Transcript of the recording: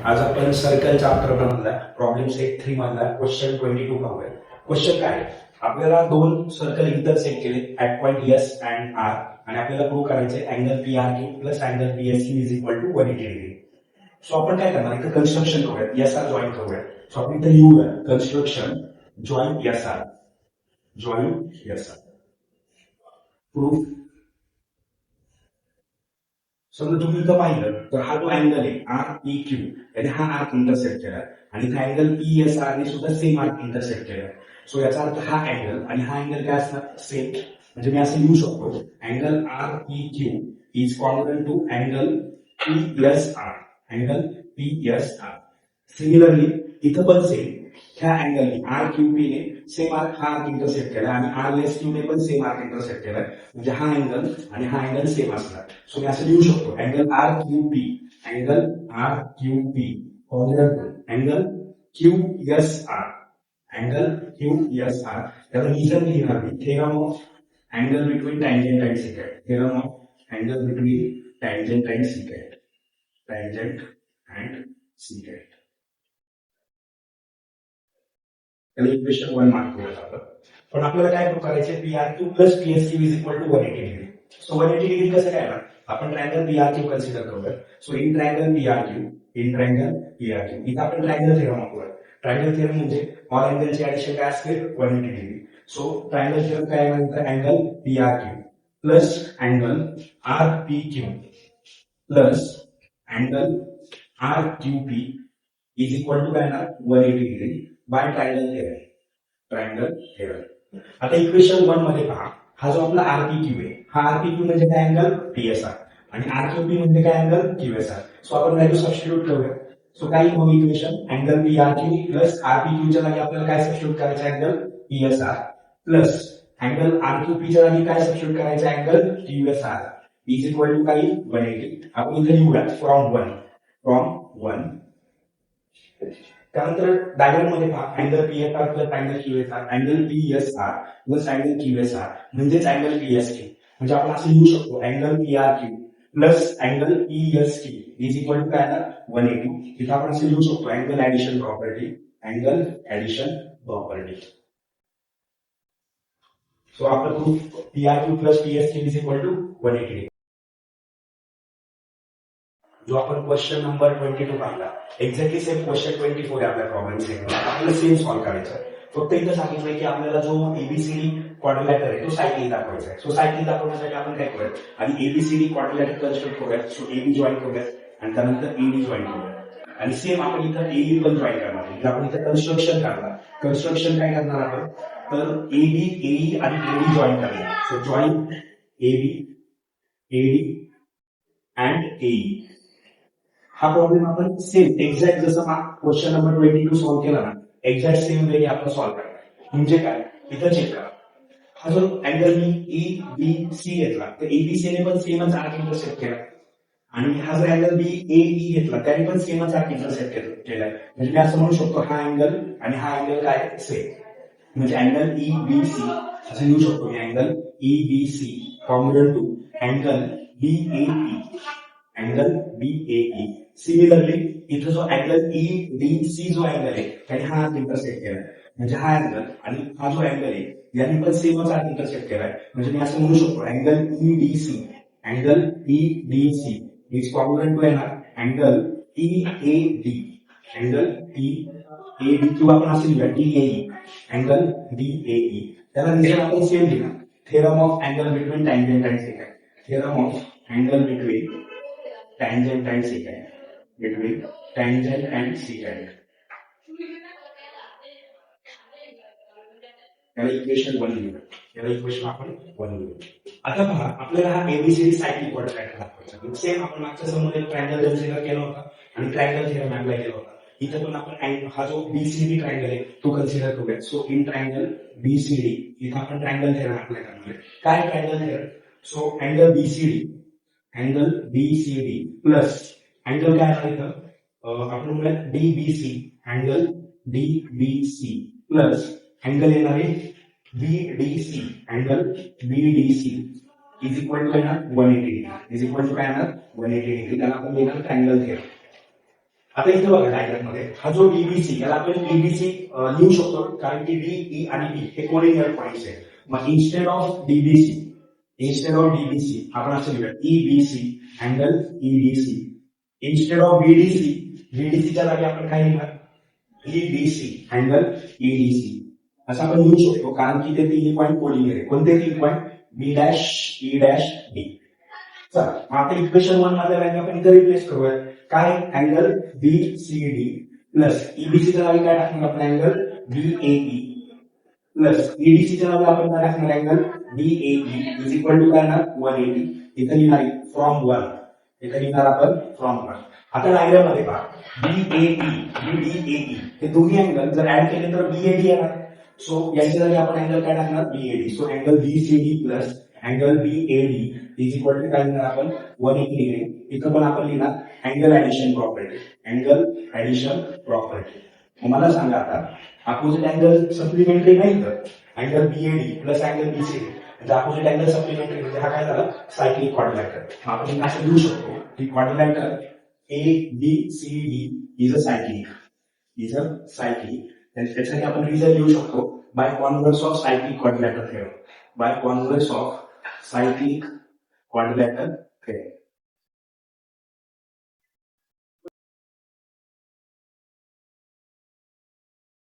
आज आपण circle chapter मधला प्रॉब्लेम सेट 3 मधला क्वेश्चन 22 पाहूया. क्वेश्चन काय आहे? आपल्याला दोन सर्कल इंटरसेक्ट केले at point S and R आणि आपल्याला प्रूव्ह करायचे angle P R Q plus angle P S Q is equal to 180 degree. So आपण काय करणार इथं कन्स्ट्रक्शन करूयात, एस आर जॉईन करूयात. सो आपण इथं लिहूया construction join S R, join S R proof. समजा तुम्ही इथं पाहिलं तर हा जो अँगल आहे आर पी क्यू याने हा आर्क इंटरसेक्ट केला आणि इथं अँगल पी एस आर ने सुद्धा सेम आर्क इंटरसेक्ट केला. सो याचा अर्थ हा अँगल आणि हा अँगल काय असणार सेम. म्हणजे मी असं लिहू शकतो angle R P Q is congruent to angle P S R, angle P S R. Similarly इथं पण सेम ह्या अँगलने आर क्यू पी ने सेम आर्क हा आर्क इंटरसेक्ट केला आणि आर एस क्यू ने पण सेम आर्क इंटरसेक्ट केलाय. म्हणजे हा अँगल आणि हा अँगल सेम असणार. सो मी असं लिहू शकतो angle R Q P, angle R Q P angle Q S R, angle Q S R. त्याला रिझन लिहिणार मी theorem of angle between tangent and secant, theorem of angle between tangent and secant, tangent and secant. त्याला equation 1 mark करूया आपण. पण आपल्याला काय prove करायचे P R Q plus P S Q is equal to 180 degree. So 180 degree कसं काय ना आपण triangle P R Q consider करूया. So in triangle P R Q, in triangle P R Q इथं आपण ट्रायंगल थेरम वापरूया. Triangle theorem म्हणजे all अँगलची ऍडिशन काय असते 180 डिग्री. सो ट्रायंगल थेरम काय म्हणतात angle P R Q plus angle R P Q plus angle R Q P is equal to काय ना 180 degree by triangle theorem, triangle theorem. आता equation 1 मध्ये पहा हा जो आपला आरपीक्यू आहे हा आरपीक्यू म्हणजे काय अँगल पीएसआर आणि आरक्यूपी म्हणजे काय अँगल क्यूएसआर. सो आपण व्हॅल्यू सबस्टिट्यूट करूया. सो काय मग equation angle P R Q plus आरपीक्यूच्या जागी आपल्याला काय सबस्टिट्यूट करायचं अँगल पीएसआर प्लस अँगल आरक्यूपीच्या जागी काय सबस्टिट्यूट करायचं angle QSR is equal to काही 180. आपण इथे लिहूया फ्रॉम 1. त्यानंतर डायग्राम मध्ये पहा angle P S R plus angle Q S R, angle P S R plus angle Q S R म्हणजेच अँगल पी एस क्यू. म्हणजे आपण असं लिहू शकतो angle P R Q plus angle P S Q is equal to काय ना 180. इथं आपण असं लिहू शकतो angle addition property, angle addition property. So आपलं proof P R Q plus P S Q is equal to 180. जो आपण क्वेश्चन नंबर 22 पाहिला एक्झॅक्टली सेम क्वेश्चन 24 आहे आपल्या प्रॉब्लेम सेट आपल्याला सेम सॉल्व्ह करायचं आहे. फक्त इथं सांगितलंय की आपल्याला जो एबीसीडी क्वाड्रिलॅटर आहे तो सायकल दाखवायचा आहे. सो सायकल दाखवण्यासाठी आपण काय करूयात आणि एबीसीडी क्वाड्रिलॅटर कन्स्ट्रक्ट करूयात. सो एबी जॉईन करूयात आणि त्यानंतर एडी जॉईन करूयात आणि सेम आपण इथं एई पण जॉईन करणार आहे. आपण इथं कन्स्ट्रक्शन करणार. कन्स्ट्रक्शन काय करणार आपण तर एडी एई आणि एडी जॉईन करणार. So join AB AD and AE. हा प्रॉब्लेम आपण सेम एक्झॅक्ट जसं क्वेश्चन नंबर 22 सॉल्व्ह केला ना एक्झॅक्ट सेम वे आपण सॉल्व्ह करणार. म्हणजे काय इथं चेक करा हा जो अँगल मी ई बी सी घेतला तर एबीसी ने पण सेमच आर्क इंटरसेक्ट केला आणि हा जो अँगल बी ए ई घेतला त्याने पण सेमच आर्क इंटरसेक्ट केलाय. म्हणजे मी असं म्हणू शकतो हा अँगल आणि हा अँगल काय सेम. म्हणजे अँगल ई बी सी असं लिहू शकतो मी angle E B C congruent to angle B A E, angle B A E. Similarly इथं जो अँगल ई डी सी जो अँगल आहे त्याने हा इंटरसेक्ट केलाय. म्हणजे हा अँगल आणि हा जो अँगल आहे यांनी पण सेमच आर्क इंटरसेक्ट केलाय. म्हणजे मी असं म्हणू शकतो angle E D C, angle E D C is congruent to येणार angle E A D, angle E A D किंवा आपण असं लिहूया D A E, angle D A E. त्याला रिझन आपण सेम लिहा theorem of angle between tangent and secant, theorem of angle between tangent and secant, between tangent and secant. याला equation 1 लिहूया. याला इक्वेशन आपण 1 लिहूया. आता पहा आपल्याला हा एबीसीडी सायक्लिक क्वाड्रिलॅटर दाखवायचा. सेम आपण मागच्या समोर ट्रायंगल कन्सिडर केला होता आणि ट्रायंगल थेरम अप्लाय केला होता. इथं पण आपण हा जो बीसीडी ट्रायंगल आहे तो कन्सिडर करूया. सो इन ट्रायंगल बीसीडी इथं आपण ट्रायंगल थेरम अप्लाय करणार आहे. काय triangle theorem so angle BCD, angle BCD plus angle काय आहे इथं आपण म्हणूया DBC, angle DBC plus angle येणार आहे BDC, angle BDC is equal to 180 degree, is equal to काय येणार 180 डिग्री. त्याला आपण लिहिणार ट्रायंगल थेरम. आता इथे बघा डायग्राम मध्ये हा जो डीबीसी याला आपण डीबीसी लिहू शकतो कारण की डी ई आणि बी हे कोलिनियर पॉइंट्स आहेत. मग इन्स्टेड ऑफ डीबीसी आपण असं लिहूया EBC angle EDC. Instead of बीडीसीच्या जागी आपण काय लिहिणार ईबीसी अँगल ईडीसी असं आपण लिहू शकतो कारण की ते तिन्ही पॉईंट कोलिनियर आहे. कोणते 3 पॉईंट बी डॅश ई डॅश डी. चला मग आता इक्वेशन 1 मध्ये व्हॅल्यू आपण इथे रिप्लेस करूया. काय अँगल बीसीडी प्लस ईबीसीच्या जागी काय टाकणार आपण अँगल बीएई प्लस ईडीसीच्या जागी आपण काय टाकणार angle BAE is equal to काय ना 180. इथे लिहिणार फ्रॉम 1. इथे लिहिणार आपण फ्रॉम 1. आता डायग्राम मध्ये पहा बीएई हे दोन्ही अँगल जर ऍड केले तर बीएडी येणार. सो याच्या जागी आपण अँगल काय टाकणार BAD. So angle BCD plus angle BAD is equal to काय लिहिणार आपण 180 डिग्री. इथं पण आपण लिहिणार अँगल ऍडिशन प्रॉपर्टी. मला सांगा आता अपोजिट अँगल सप्लिमेंटरी नाही तर angle BOD plus angle BCD म्हणजे अपोजिट अँगल सप्लिमेंटरी म्हणजे हा काय झाला सायक्लिक क्वाड्रिलॅटरल. आपण असं लिहू शकतो की quadrilateral ABCD is a cyclic. त्यासाठी आपण रिझन लिहू शकतो by converse of cyclic quadrilateral theorem.